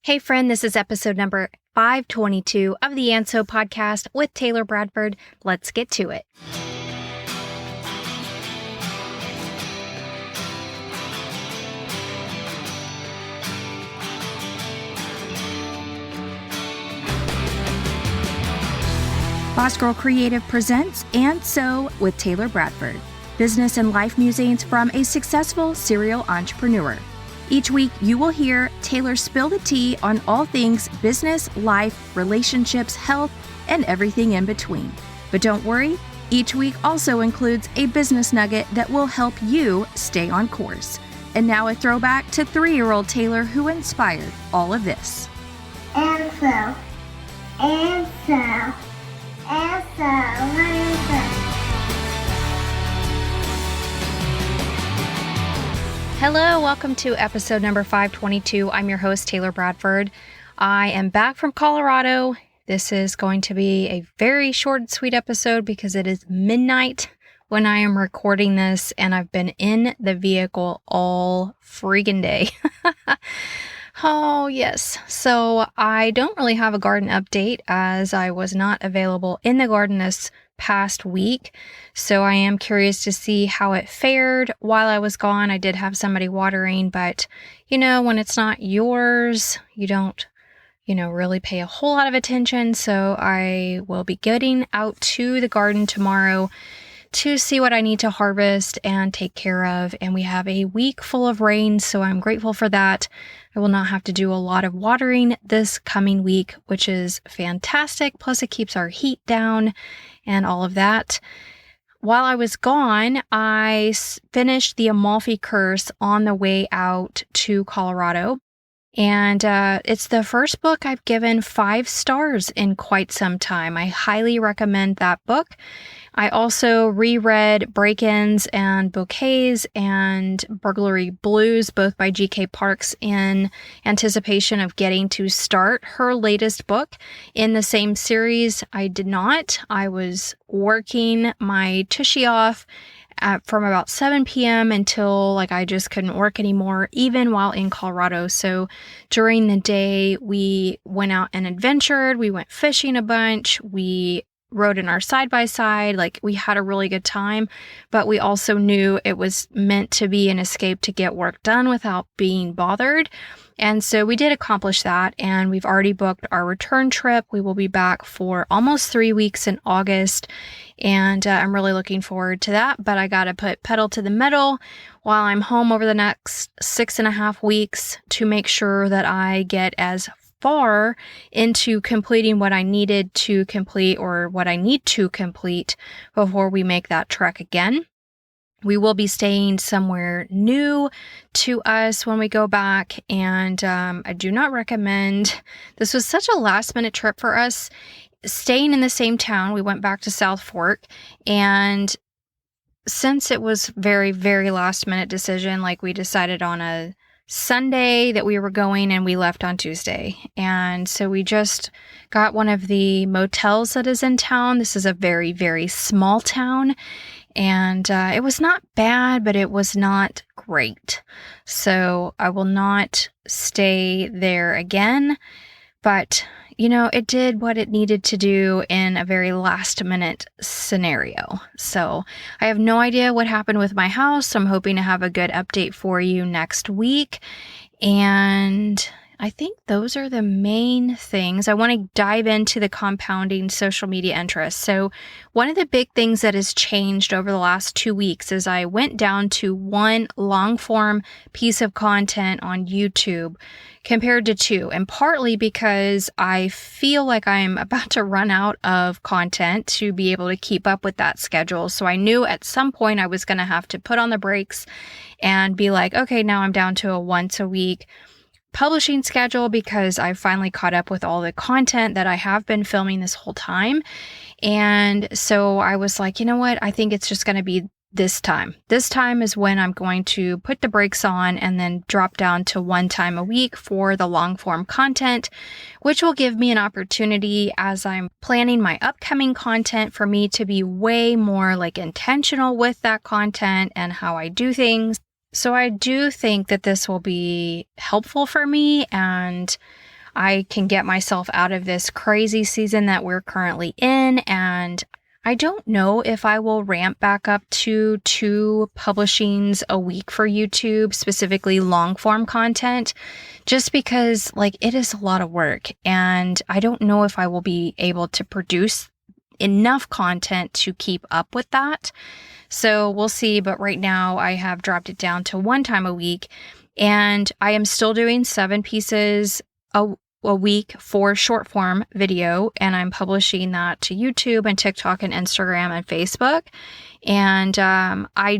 Hey friend, this is episode number 522 of the ANSO podcast with Taylor Bradford. Let's get to it. Boss Girl Creative presents ANSO with Taylor Bradford, business and life musings from a successful serial entrepreneur. Each week, you will hear Taylor spill the tea on all things business, life, relationships, health, and everything in between. But don't worry, each week also includes a business nugget that will help you stay on course. And now a throwback to 3-year-old Taylor who inspired all of this. ANSO. Hello, welcome to episode number 522. I'm your host, Taylor Bradford. I am back from Colorado. This is going to be a very short and sweet episode because it is midnight when I am recording this, and I've been in the vehicle all freaking day. Oh, yes. So I don't really have a garden update as I was not available in the garden this past week. So I am curious to see how it fared while I was gone. I did have somebody watering, but when it's not yours, you don't, really pay a whole lot of attention. So I will be getting out to the garden tomorrow to see what I need to harvest and take care of. And we have a week full of rain, so I'm grateful for that. I will not have to do a lot of watering this coming week, which is fantastic. Plus it keeps our heat down and all of that. While I was gone, I finished the Amalfi Curse on the way out to Colorado. And it's the first book I've given 5 stars in quite some time. I highly recommend that book. I also reread Break-ins and Bouquets and Burglary Blues, both by G.K. Parks, in anticipation of getting to start her latest book in the same series. I did not. I was working my tushy off from about 7 p.m. until I just couldn't work anymore, even while in Colorado. So during the day, we went out and adventured. We went fishing a bunch. We rode in our side-by-side. We had a really good time, but we also knew it was meant to be an escape to get work done without being bothered. And so we did accomplish that, and we've already booked our return trip. We will be back for almost 3 weeks in August, and I'm really looking forward to that, but I got to put pedal to the metal while I'm home over the next 6.5 weeks to make sure that I get as far into completing what I needed to complete or what I need to complete before we make that trek again. We will be staying somewhere new to us when we go back, and I do not recommend. This was such a last-minute trip for us, staying in the same town. We went back to South Fork, and since it was very, very last-minute decision, we decided on a Sunday that we were going, and we left on Tuesday. And so we just got one of the motels that is in town. This is a very, very small town. And it was not bad, but it was not great. So I will not stay there again. But, it did what it needed to do in a very last minute scenario. So I have no idea what happened with my house. I'm hoping to have a good update for you next week. And I think those are the main things. I want to dive into the compounding social media interests. So one of the big things that has changed over the last 2 weeks is I went down to 1 long form piece of content on YouTube compared to 2, and partly because I feel like I'm about to run out of content to be able to keep up with that schedule. So I knew at some point I was going to have to put on the brakes and be like, okay, now I'm down to a once a week publishing schedule because I finally caught up with all the content that I have been filming this whole time. And so I was like, you know what? I think it's just going to be this time. This time is when I'm going to put the brakes on and then drop down to 1 time a week for the long form content, which will give me an opportunity as I'm planning my upcoming content for me to be way more intentional with that content and how I do things. So I do think that this will be helpful for me, and I can get myself out of this crazy season that we're currently in. And I don't know if I will ramp back up to 2 publishings a week for YouTube, specifically long form content, just because it is a lot of work. And I don't know if I will be able to produce enough content to keep up with that. So we'll see. But right now I have dropped it down to 1 time a week, and I am still doing 7 pieces a week for short form video, and I'm publishing that to YouTube and TikTok and Instagram and Facebook. And I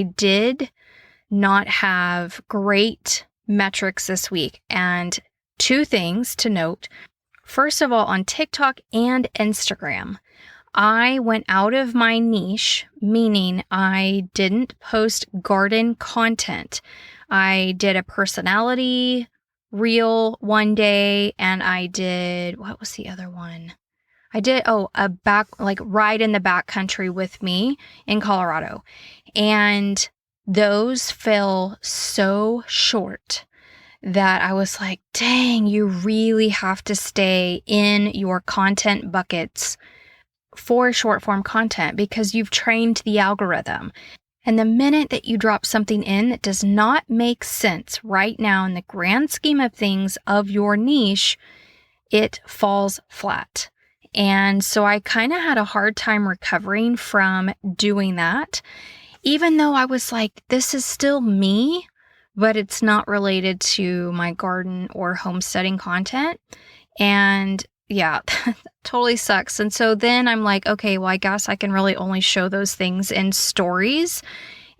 did not have great metrics this week. And 2 things to note. First of all, on TikTok and Instagram, I went out of my niche, meaning I didn't post garden content. I did a personality reel one day, and I did, what was the other one? I did, a ride in the backcountry with me in Colorado. And those fell so short that I was like, dang, you really have to stay in your content buckets for short form content because you've trained the algorithm. And the minute that you drop something in that does not make sense right now in the grand scheme of things of your niche, it falls flat. And so I kind of had a hard time recovering from doing that, even though I was like, this is still me, but it's not related to my garden or homesteading content. And yeah, totally sucks. And so then I'm like, okay, well, I guess I can really only show those things in stories.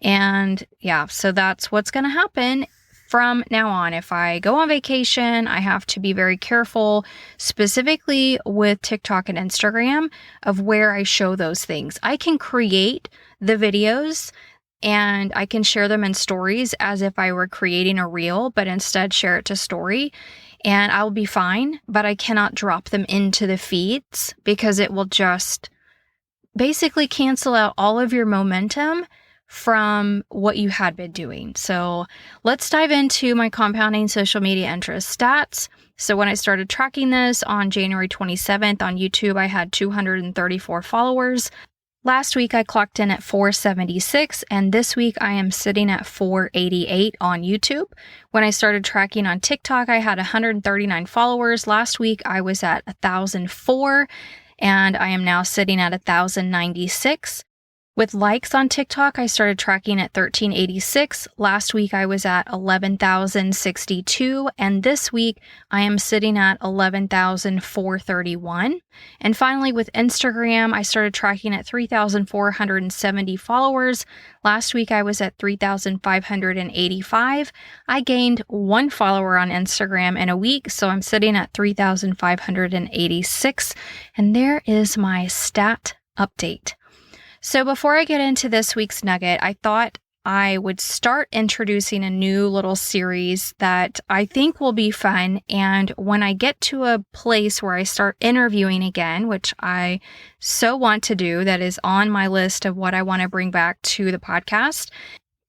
And yeah, so that's what's going to happen from now on. If I go on vacation, I have to be very careful, specifically with TikTok and Instagram, of where I show those things. I can create the videos and I can share them in stories as if I were creating a reel, but instead share it to story. And I'll be fine, but I cannot drop them into the feeds because it will just basically cancel out all of your momentum from what you had been doing. So let's dive into my compounding social media interest stats. So when I started tracking this on January 27th on YouTube, I had 234 followers. Last week, I clocked in at 476, and this week I am sitting at 488 on YouTube. When I started tracking on TikTok, I had 139 followers. Last week, I was at 1,004, and I am now sitting at 1,096. With likes on TikTok, I started tracking at 1,386. Last week, I was at 11,062. And this week, I am sitting at 11,431. And finally, with Instagram, I started tracking at 3,470 followers. Last week, I was at 3,585. I gained 1 follower on Instagram in a week, so I'm sitting at 3,586. And there is my stat update. So before I get into this week's nugget, I thought I would start introducing a new little series that I think will be fun. And when I get to a place where I start interviewing again, which I so want to do, that is on my list of what I want to bring back to the podcast,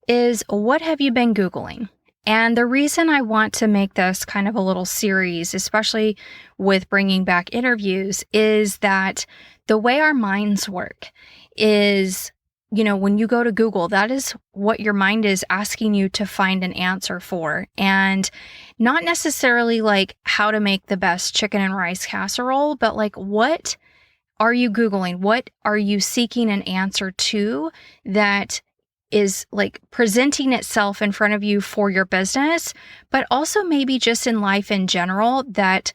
is what have you been Googling? And the reason I want to make this kind of a little series, especially with bringing back interviews, is that the way our minds work is, when you go to Google, that is what your mind is asking you to find an answer for. And not necessarily like how to make the best chicken and rice casserole, but like, what are you Googling? What are you seeking an answer to that is like presenting itself in front of you for your business, but also maybe just in life in general that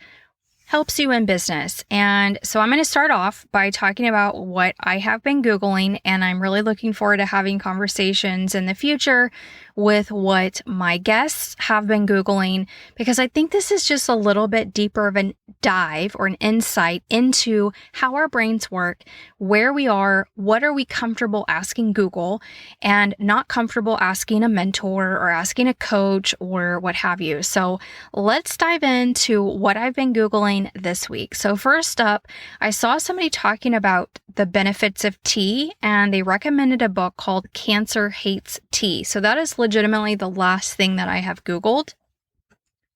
helps you in business. And so I'm going to start off by talking about what I have been Googling, and I'm really looking forward to having conversations in the future with what my guests have been Googling, because I think this is just a little bit deeper of a dive or an insight into how our brains work, where we are, what are we comfortable asking Google and not comfortable asking a mentor or asking a coach or what have you. So let's dive into what I've been Googling this week. So first up, I saw somebody talking about the benefits of tea, and they recommended a book called Cancer Hates Tea. So that is legitimately the last thing that I have Googled.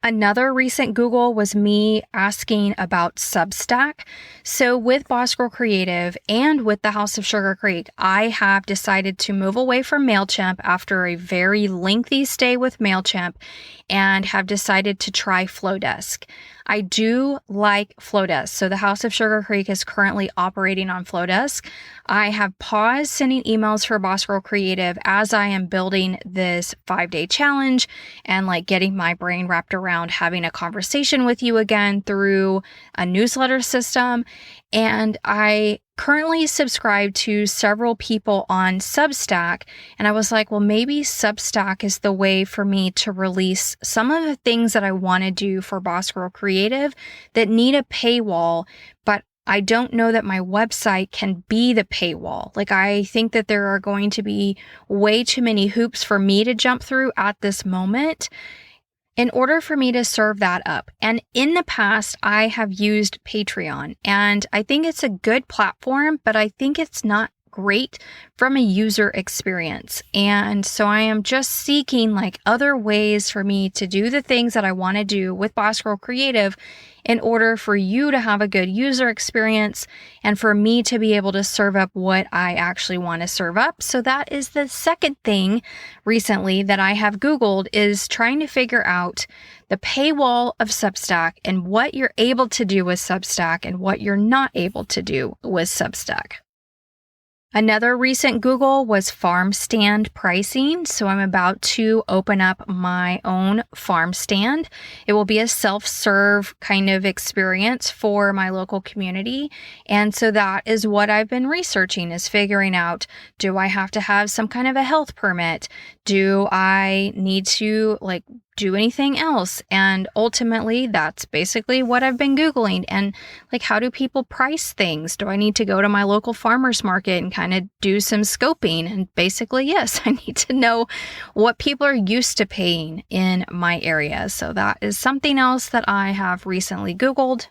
Another recent Google was me asking about Substack. So with Boss Girl Creative and with the House of Sugar Creek, I have decided to move away from MailChimp after a very lengthy stay with MailChimp and have decided to try Flowdesk. I do like Flowdesk. So the House of Sugar Creek is currently operating on Flowdesk. I have paused sending emails for Boss Girl Creative as I am building this 5-day challenge and like getting my brain wrapped around having a conversation with you again through a newsletter system. And I currently subscribe to several people on Substack. And I was like, well, maybe Substack is the way for me to release some of the things that I want to do for Boss Girl Creative that need a paywall, but I don't know that my website can be the paywall. Like, I think that there are going to be way too many hoops for me to jump through at this moment in order for me to serve that up. And in the past, I have used Patreon, and I think it's a good platform, but I think it's not great from a user experience. And so I am just seeking like other ways for me to do the things that I want to do with Boss Girl Creative in order for you to have a good user experience and for me to be able to serve up what I actually want to serve up. So that is the second thing recently that I have Googled, is trying to figure out the paywall of Substack and what you're able to do with Substack and what you're not able to do with Substack. Another recent Google was farm stand pricing. So I'm about to open up my own farm stand. It will be a self-serve kind of experience for my local community. And so that is what I've been researching, is figuring out, do I have to have some kind of a health permit? Do I need to do anything else? And ultimately, that's basically what I've been Googling. And how do people price things? Do I need to go to my local farmer's market and kind of do some scoping? And basically, yes, I need to know what people are used to paying in my area. So that is something else that I have recently Googled.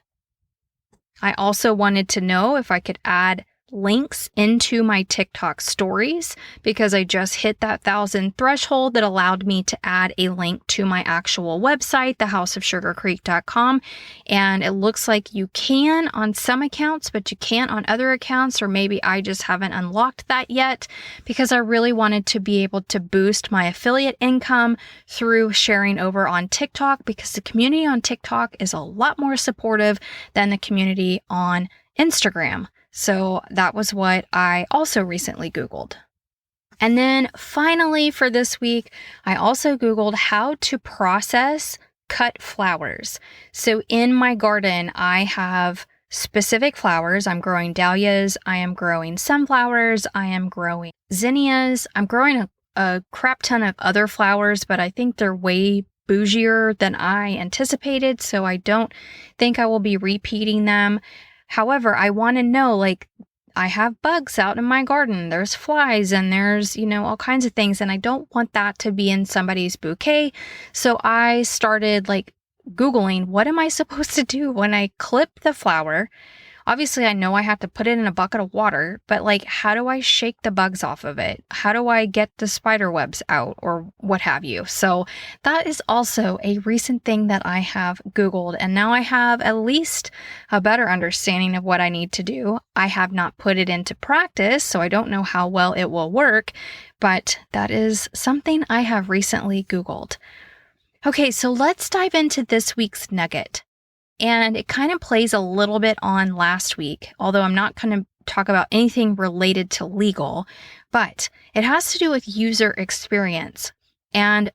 I also wanted to know if I could add links into my TikTok stories, because I just hit that 1,000 threshold that allowed me to add a link to my actual website, thehouseofsugarcreek.com. And it looks like you can on some accounts, but you can't on other accounts, or maybe I just haven't unlocked that yet, because I really wanted to be able to boost my affiliate income through sharing over on TikTok, because the community on TikTok is a lot more supportive than the community on Instagram. So that was what I also recently Googled. And then finally for this week, I also Googled how to process cut flowers. So in my garden, I have specific flowers. I'm growing dahlias, I am growing sunflowers, I am growing zinnias, I'm growing a crap ton of other flowers, but I think they're way bougier than I anticipated, so I don't think I will be repeating them. However, I want to know, I have bugs out in my garden. There's flies and there's, all kinds of things. And I don't want that to be in somebody's bouquet. So I started Googling, what am I supposed to do when I clip the flower? Obviously, I know I have to put it in a bucket of water, but how do I shake the bugs off of it? How do I get the spider webs out, or what have you? So that is also a recent thing that I have Googled, and now I have at least a better understanding of what I need to do. I have not put it into practice, so I don't know how well it will work, but that is something I have recently Googled. Okay, so let's dive into this week's nugget. And it kind of plays a little bit on last week, although I'm not going to talk about anything related to legal, but it has to do with user experience. And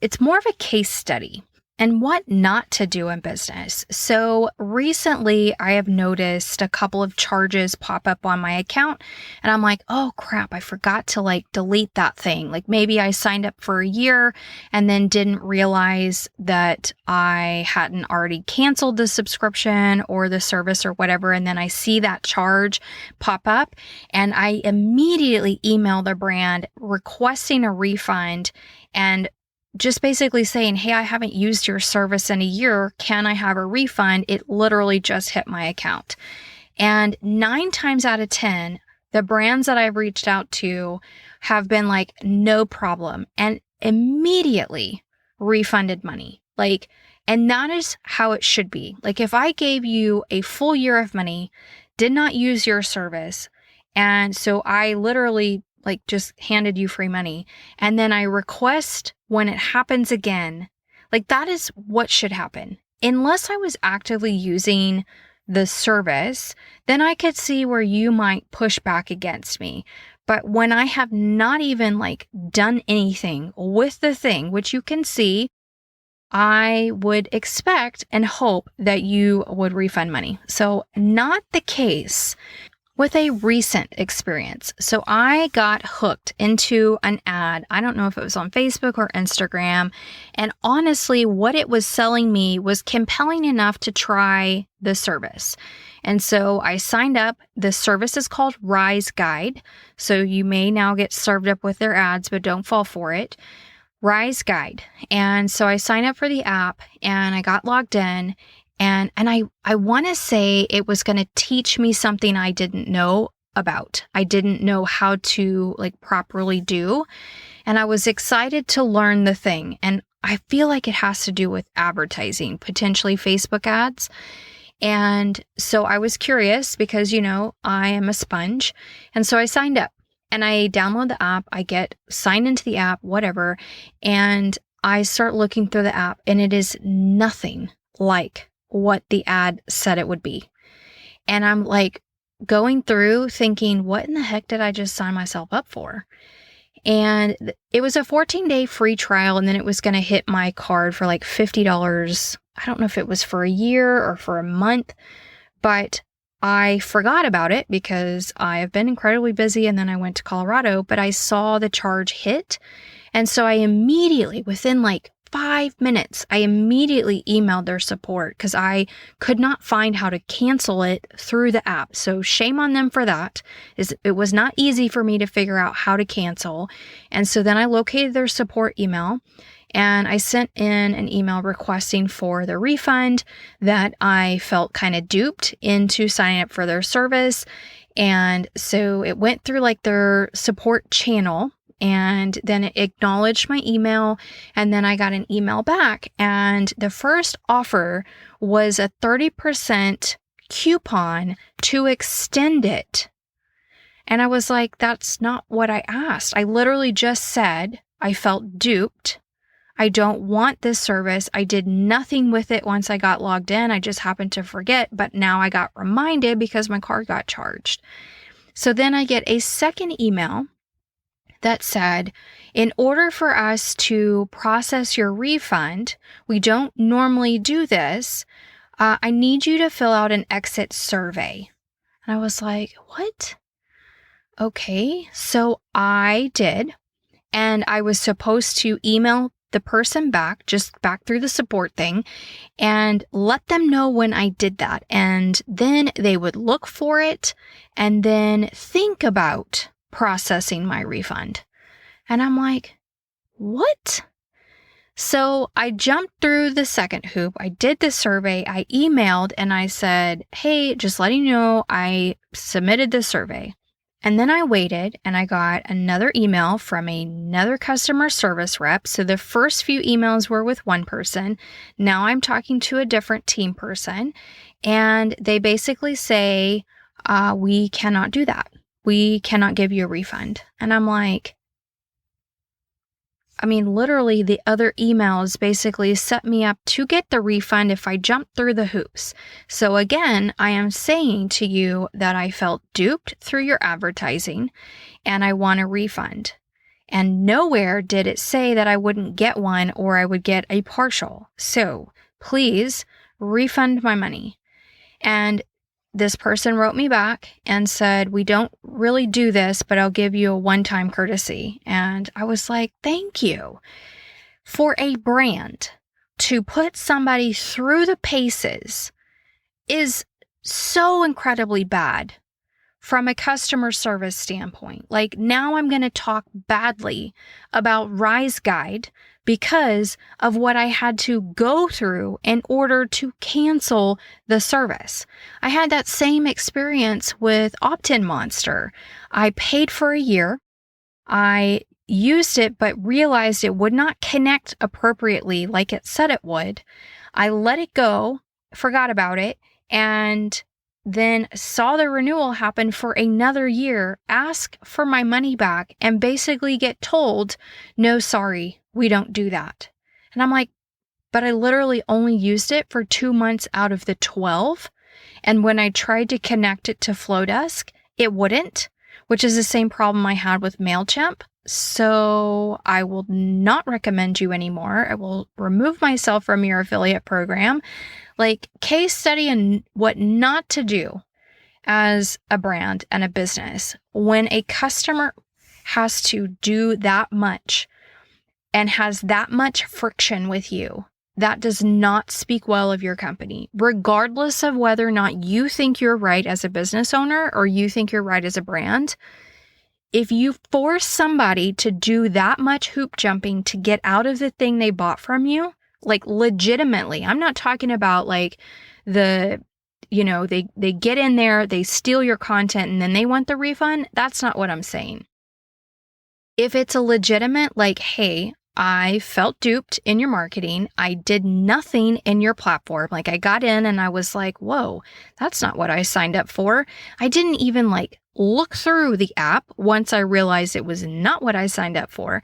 it's more of a case study and what not to do in business. So recently I have noticed a couple of charges pop up on my account, and I'm like, oh crap, I forgot to delete that thing. Maybe I signed up for a year and then didn't realize that I hadn't already canceled the subscription or the service or whatever. And then I see that charge pop up and I immediately email the brand requesting a refund and just basically saying, hey, I haven't used your service in a year. Can I have a refund? It literally just hit my account. And 9 times out of 10, the brands that I've reached out to have been no problem, and immediately refunded money. And that is how it should be. Like if I gave you a full year of money, did not use your service, and so I literally like just handed you free money, and then I request when it happens again, like that is what should happen. Unless I was actively using the service, then I could see where you might push back against me. But when I have not even like done anything with the thing, which you can see, I would expect and hope that you would refund money. So not the case with a recent experience. So I got hooked into an ad. I don't know if it was on Facebook or Instagram. And honestly, what it was selling me was compelling enough to try the service. And so I signed up. The service is called Rise Guide. So you may now get served up with their ads, but don't fall for it. Rise Guide. And so I signed up for the app and I got logged in. And I want to say it was going to teach me something I didn't know about. I didn't know how to like properly do. And I was excited to learn the thing. And I feel like it has to do with advertising, potentially Facebook ads. And so I was curious because, I am a sponge. And so I signed up and I download the app. I get signed into the app, whatever. And I start looking through the app and it is nothing like what the ad said it would be. And I'm like going through thinking, what in the heck did I just sign myself up for? And it was a 14-day free trial. And then it was going to hit my card for like $50. I don't know if it was for a year or for a month, but I forgot about it because I have been incredibly busy. And then I went to Colorado, but I saw the charge hit. And so I immediately, within like 5 minutes, I immediately emailed their support because I could not find how to cancel it through the app. So shame on them for that. It was not easy for me to figure out how to cancel. And so then I located their support email and I sent in an email requesting for the refund that I felt kind of duped into signing up for their service. And so it went through like their support channel. And then it acknowledged my email, and then I got an email back. And the first offer was a 30% coupon to extend it. And I was like, that's not what I asked. I literally just said I felt duped. I don't want this service. I did nothing with it once I got logged in. I just happened to forget, but now I got reminded because my card got charged. So then I get a second email that said, in order for us to process your refund, we don't normally do this. I need you to fill out an exit survey. And I was like, what? Okay. So I did. And I was supposed to email the person back, just back through the support thing, and let them know when I did that. And then they would look for it and then think about processing my refund. And I'm like, what? So I jumped through the second hoop. I did the survey. I emailed and I said, hey, just letting you know, I submitted the survey. And then I waited and I got another email from another customer service rep. So the first few emails were with one person. Now I'm talking to a different team person. And they basically say, we cannot do that. We cannot give you a refund. And I'm like, literally the other emails basically set me up to get the refund if I jumped through the hoops. So again, I am saying to you that I felt duped through your advertising and I want a refund. And nowhere did it say that I wouldn't get one or I would get a partial. So please refund my money. And this person wrote me back and said, we don't really do this, but I'll give you a one-time courtesy. And I was like, thank you. For a brand to put somebody through the paces is so incredibly bad from a customer service standpoint. Like now I'm going to talk badly about Rise Guide because of what I had to go through in order to cancel the service. I had that same experience with Opt-in Monster. I paid for a year. I used it but realized it would not connect appropriately like it said it would. I let it go, forgot about it, and then saw the renewal happen for another year, ask for my money back, and basically get told, no, sorry, we don't do that. And I'm like, but I literally only used it for 2 months out of the 12. And when I tried to connect it to Flowdesk, it wouldn't, which is the same problem I had with MailChimp. So I will not recommend you anymore. I will remove myself from your affiliate program. Like, case study and what not to do as a brand and a business. When a customer has to do that much and has that much friction with you, that does not speak well of your company, regardless of whether or not you think you're right as a business owner or you think you're right as a brand. If you force somebody to do that much hoop jumping to get out of the thing they bought from you, like legitimately, I'm not talking about like they get in there, they steal your content and then they want the refund. That's not what I'm saying. If it's a legitimate, like, hey, I felt duped in your marketing. I did nothing in your platform. Like, I got in and I was like, whoa, that's not what I signed up for. I didn't even like look through the app once I realized it was not what I signed up for.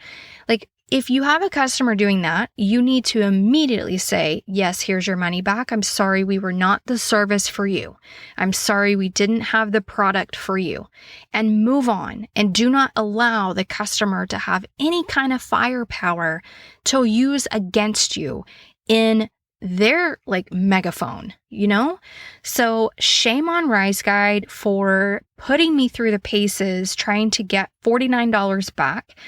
Like, if you have a customer doing that, you need to immediately say, yes, here's your money back. I'm sorry we were not the service for you. I'm sorry we didn't have the product for you. And move on, and do not allow the customer to have any kind of firepower to use against you in their like megaphone, So shame on Rise Guide for putting me through the paces trying to get $49 back.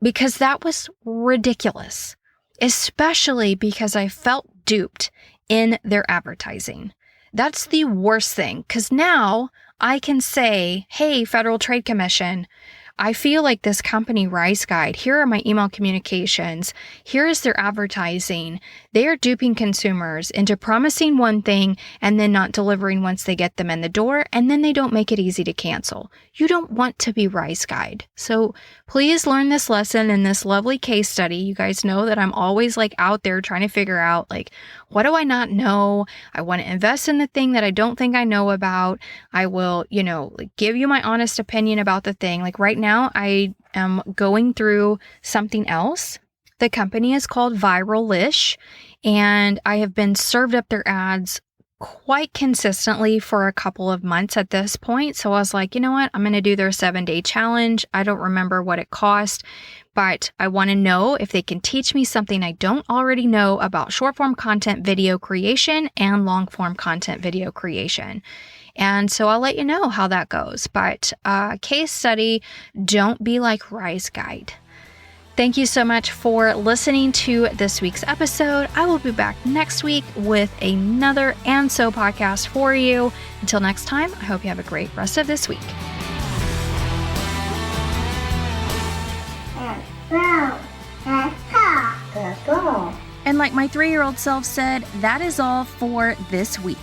Because that was ridiculous, especially because I felt duped in their advertising. That's the worst thing, because now I can say, hey, Federal Trade Commission, I feel like this company, Rise Guide, here are my email communications, here is their advertising. They are duping consumers into promising one thing and then not delivering once they get them in the door, and then they don't make it easy to cancel. You don't want to be Rise Guide. So please learn this lesson in this lovely case study. You guys know that I'm always like out there trying to figure out like, what do I not know? I want to invest in the thing that I don't think I know about. I will, like give you my honest opinion about the thing. Like right now, I am going through something else. The company is called Viralish, and I have been served up their ads quite consistently for a couple of months at this point. So I was like, you know what? I'm going to do their 7-day challenge. I don't remember what it cost, but I want to know if they can teach me something I don't already know about short form content video creation and long form content video creation. And so I'll let you know how that goes. But case study, don't be like Rise Guide. Thank you so much for listening to this week's episode. I will be back next week with another And So podcast for you. Until next time, I hope you have a great rest of this week. And like my 3-year-old self said, that is all for this week.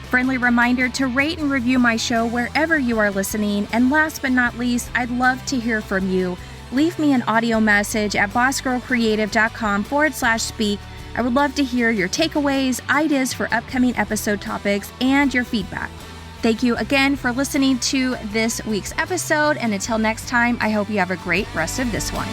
Friendly reminder to rate and review my show wherever you are listening. And last but not least, I'd love to hear from you. Leave me an audio message at bossgirlcreative.com/speak. I would love to hear your takeaways, ideas for upcoming episode topics, and your feedback. Thank you again for listening to this week's episode. And until next time, I hope you have a great rest of this one.